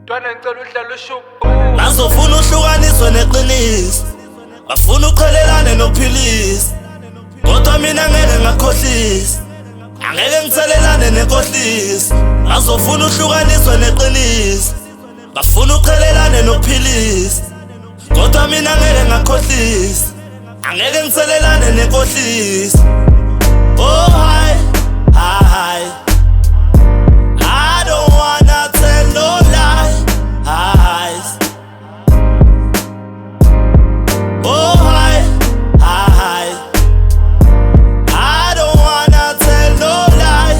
Ntwana ngicela udlale ushubu Ngazofuna uhlukaniswe neqiniso, ngafuna uqhelelane nophilisa, kodwa mina ngeke ngakhohlisa, angeke ngithelelane nenkohlisa. Ngazofuna uhlukaniswe neqiniso, ngafuna uqhelelane nophilisa, kodwa mina ngeke ngakhohlisa, angeke ngithelelane nenkohlisa. Oh hi, hi, I don't wanna tell no lie. Oh hi, hi, I don't wanna tell no lie.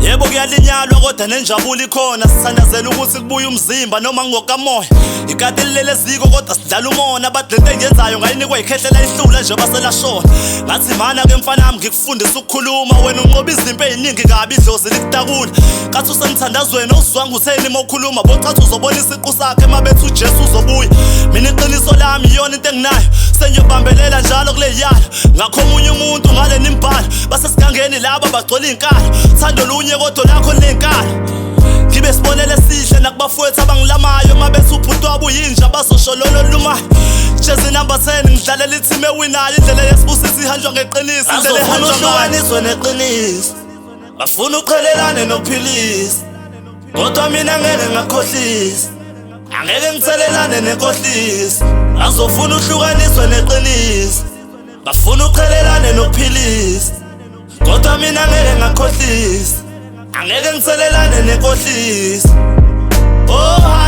Yebo kuyalinyalwa kodwa nenjabulo ikhona, sithandazela ukuthi kubuye umzimba noma ngokamoya. Ikati lilele eziko kodwa sidlala umona, abadlente engenzayo ngayinikwa ikhehlela ihlula nje baselashona. Ngathi mana ke mfanami ngikufundisa ukukhuluma, wena unqoba izimpi eziningi kabi idlozi likutakula. Kathi usemthandazweni awuzwanga utheni mawukhuluma, bocathi uzobona isiqu sakhe mabethi uJesu uzobuya. Mina iqiniso lami iyona into enginayo, sengiyobambelela njalo kule yala. Ngakho omunye umuntu ngale nimbhala, basesigangeni laba bagcola inkala. Thando lunye kodwa lakho linenkala, ngibe sibonele sihle nakubafowethu abangilamayo. Mabethi ubhuti wabo uyinja bazoshololo lumayo. Jezi number 10 ngidlalela ithime ewinayo, indlela yesibusisi ihanjwa ngeqiniso. Ngazofuna uhlukaniswe neqiniso, ngafuna uqhelelane nophilisa, kodwa mina ngeke ngakhohlisa, angeke ngithelelane nenkohlisa. Ngazofuna uhlukaniswe neqiniso, ngafuna uqhelelane nophilisa, kodwa mina ngeke ngakhohlisa, angeke ngithelelane nenkohlisa. Oh